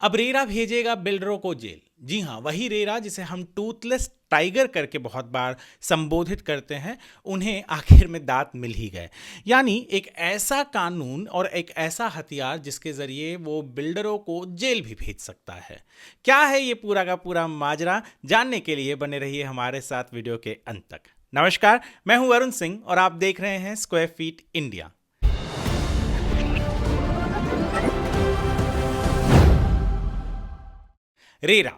अब रेरा भेजेगा बिल्डरों को जेल। जी हाँ, वही रेरा जिसे हम टूथलेस टाइगर करके बहुत बार संबोधित करते हैं, उन्हें आखिर में दांत मिल ही गए। यानी एक ऐसा कानून और एक ऐसा हथियार जिसके जरिए वो बिल्डरों को जेल भी भेज सकता है। क्या है ये पूरा का पूरा माजरा, जानने के लिए बने रहिए हमारे साथ वीडियो के अंत तक। नमस्कार, मैं हूं वरुण सिंह और आप देख रहे हैं square fit India. RERA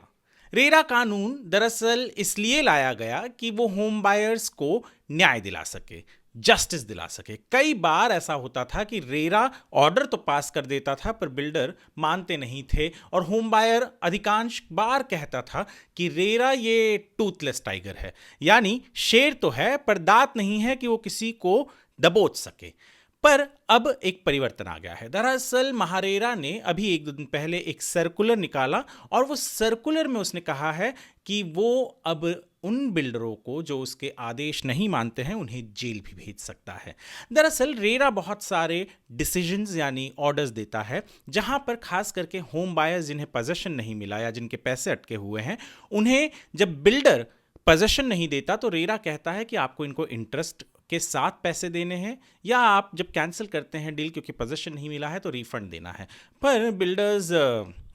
RERA कानून दरअसल इसलिए लाया गया कि वो होम बायर्स को न्याय दिला सके, जस्टिस दिला सके। कई बार ऐसा होता था कि रेरा ऑर्डर तो पास कर देता था पर बिल्डर मानते नहीं थे और होम बायर अधिकांश बार कहता था कि रेरा ये टूथलेस टाइगर है, यानी शेर तो है पर दांत नहीं है कि वो किसी को दबोच सके। पर अब एक परिवर्तन आ गया है। दरअसल महारेरा ने अभी एक दो दिन पहले एक सर्कुलर निकाला और वो सर्कुलर में उसने कहा है कि वो अब उन बिल्डरों को जो उसके आदेश नहीं मानते हैं उन्हें जेल भी भेज सकता है। दरअसल रेरा बहुत सारे डिसीजंस यानी ऑर्डर्स देता है जहां पर खास करके होम बायर्स जिन्हें पोजेशन नहीं मिला या जिनके पैसे अटके हुए हैं, उन्हें जब बिल्डर पोजेशन नहीं देता तो रेरा कहता है कि आपको इनको इंटरेस्ट के साथ पैसे देने हैं या आप जब कैंसिल करते हैं डील क्योंकि पोजीशन नहीं मिला है तो रिफंड देना है। पर बिल्डर्स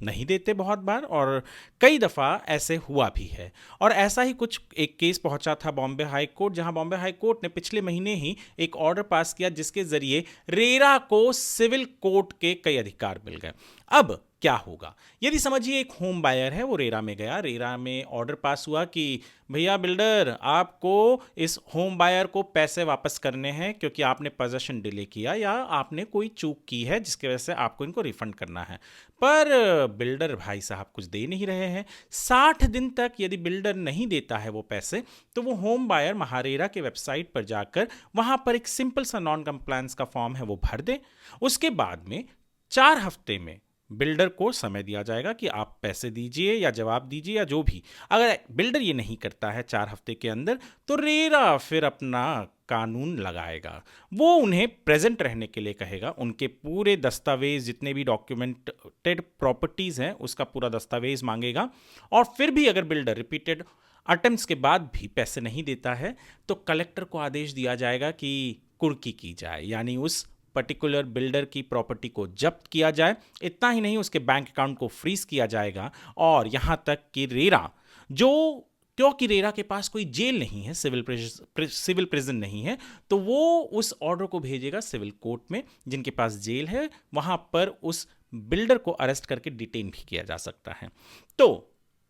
नहीं देते बहुत बार और कई दफ़ा ऐसे हुआ भी है। और ऐसा ही कुछ एक केस पहुंचा था बॉम्बे हाई कोर्ट, जहां बॉम्बे हाई कोर्ट ने पिछले महीने ही एक ऑर्डर पास किया जिसके ज़रिए रेरा को सिविल कोर्ट के कई अधिकार मिल गए। अब क्या होगा यदि समझिए एक होम बायर है, वो रेरा में गया, रेरा में ऑर्डर पास हुआ कि भैया बिल्डर आपको इस होम बायर को पैसे वापस करने हैं क्योंकि आपने पोजीशन डिले किया या आपने कोई चूक की है जिसकी वजह से आपको इनको रिफंड करना है। पर बिल्डर भाई साहब कुछ दे नहीं रहे हैं। 60 दिन तक यदि बिल्डर नहीं देता है वो पैसे तो वो होम बायर महारेरा के वेबसाइट पर जाकर वहां पर एक सिंपल सा नॉन कंप्लायंस का फॉर्म है वो भर दे। उसके बाद में 4 हफ्ते में बिल्डर को समय दिया जाएगा कि आप पैसे दीजिए या जवाब दीजिए या जो भी। अगर बिल्डर ये नहीं करता है 4 हफ्ते के अंदर तो रेरा फिर अपना कानून लगाएगा। वो उन्हें प्रेजेंट रहने के लिए कहेगा, उनके पूरे दस्तावेज जितने भी डॉक्यूमेंटेड प्रॉपर्टीज हैं उसका पूरा दस्तावेज मांगेगा। और फिर भी अगर बिल्डर रिपीटेड अटेम्प्ट्स के बाद भी पैसे नहीं देता है तो कलेक्टर को आदेश दिया जाएगा कि कुर्की की जाए, यानी उस पर्टिकुलर बिल्डर की प्रॉपर्टी को जब्त किया जाए। इतना ही नहीं, उसके बैंक अकाउंट को फ्रीज किया जाएगा। और यहां तक कि रेरा जो, क्योंकि रेरा के पास कोई जेल नहीं है, सिविल प्रिजन नहीं है, तो वो उस ऑर्डर को भेजेगा सिविल कोर्ट में। जिनके पास जेल है वहां पर उस बिल्डर को अरेस्ट करके डिटेन भी किया जा सकता है। तो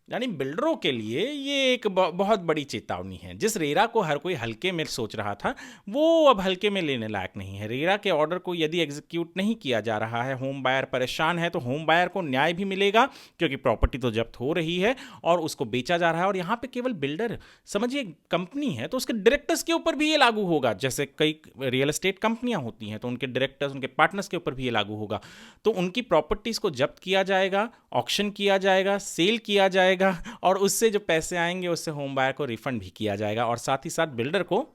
यानी बिल्डरों के लिए ये एक बहुत बड़ी चेतावनी है। जिस रेरा को हर कोई हल्के में सोच रहा था वो अब हल्के में लेने लायक नहीं है। रेरा के ऑर्डर को यदि एग्जीक्यूट नहीं किया जा रहा है, होम बायर परेशान है, तो होम बायर को न्याय भी मिलेगा क्योंकि प्रॉपर्टी तो जब्त हो रही है और उसको बेचा जा रहा है। और यहाँ पे केवल बिल्डर, समझिए कंपनी है तो उसके डायरेक्टर्स के ऊपर भी ये लागू होगा। जैसे कई रियल एस्टेट कंपनियां होती हैं तो उनके डायरेक्टर्स, उनके पार्टनर्स के ऊपर भी ये लागू होगा। तो उनकी प्रॉपर्टीज को जब्त किया जाएगा, ऑक्शन किया जाएगा, सेल किया जाएगा और उससे जो पैसे आएंगे उससे होम बायर को रिफंड भी किया जाएगा और साथ ही साथ बिल्डर को,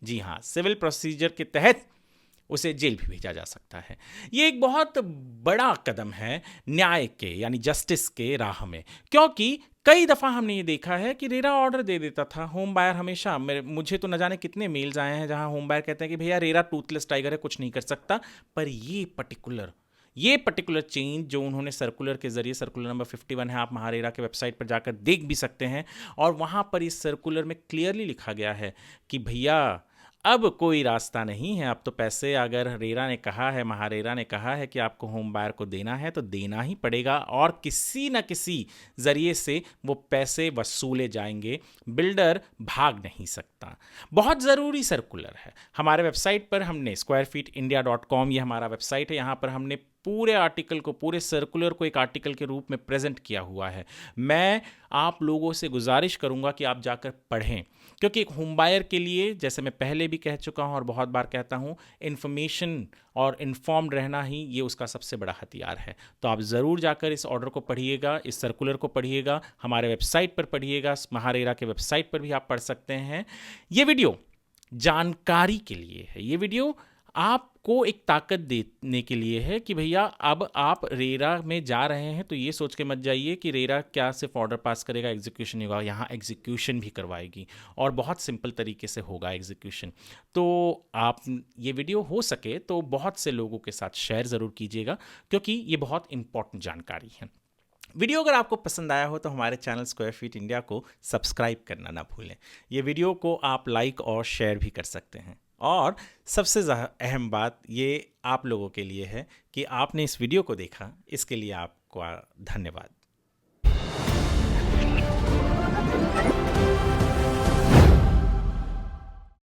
जी हां, सिविल प्रोसीजर के तहत उसे जेल भी भेजा जा सकता है। ये एक बहुत बड़ा कदम है न्याय के यानी जस्टिस के राह में, क्योंकि कई दफ़ा हमने ये देखा है कि रेरा ऑर्डर दे देता था, होम बायर हमेशा, मुझे तो न जाने कितने मेल्स आए हैं जहां होम बायर कहते हैं कि भैया रेरा टूथलेस टाइगर है, कुछ नहीं कर सकता। पर ये पर्टिकुलर चेंज जो उन्होंने सर्कुलर के जरिए, सर्कुलर नंबर 51 है, आप महारेरा के वेबसाइट पर जाकर देख भी सकते हैं, और वहां पर इस सर्कुलर में क्लियरली लिखा गया है कि भैया अब कोई रास्ता नहीं है। अब तो पैसे, अगर रेरा ने कहा है, महारेरा ने कहा है कि आपको होम बायर को देना है तो देना ही पड़ेगा और किसी न किसी जरिए से वो पैसे वसूले जाएंगे। बिल्डर भाग नहीं सकता। बहुत ज़रूरी सर्कुलर है। हमारे वेबसाइट पर हमने squarefeetindia.com, ये हमारा वेबसाइट है, यहाँ पर हमने पूरे आर्टिकल को, पूरे सर्कुलर को एक आर्टिकल के रूप में प्रेजेंट किया हुआ है। मैं आप लोगों से गुजारिश करूंगा कि आप जाकर पढ़ें, क्योंकि एक होम बायर के लिए, जैसे मैं पहले भी कह चुका हूं और बहुत बार कहता हूं, इन्फॉर्मेशन और इन्फॉर्म्ड रहना ही ये उसका सबसे बड़ा हथियार है। तो आप ज़रूर जाकर इस ऑर्डर को पढ़िएगा, इस सर्कुलर को पढ़िएगा, हमारे वेबसाइट पर पढ़िएगा, महारेरा के वेबसाइट पर भी आप पढ़ सकते हैं। ये वीडियो जानकारी के लिए है, ये वीडियो आपको एक ताकत देने के लिए है कि भैया अब आप रेरा में जा रहे हैं तो ये सोच के मत जाइए कि रेरा क्या सिर्फ ऑर्डर पास करेगा, एग्जीक्यूशन नहीं होगा। यहाँ एग्जीक्यूशन भी करवाएगी और बहुत सिंपल तरीके से होगा एग्जीक्यूशन। तो आप ये वीडियो हो सके तो बहुत से लोगों के साथ शेयर ज़रूर कीजिएगा, क्योंकि ये बहुत इंपॉर्टेंट जानकारी है। वीडियो अगर आपको पसंद आया हो तो हमारे चैनल स्क्वायर फीट इंडिया को सब्सक्राइब करना ना भूलें। ये वीडियो को आप लाइक और शेयर भी कर सकते हैं। और सबसे अहम बात ये आप लोगों के लिए है कि आपने इस वीडियो को देखा, इसके लिए आपका धन्यवाद।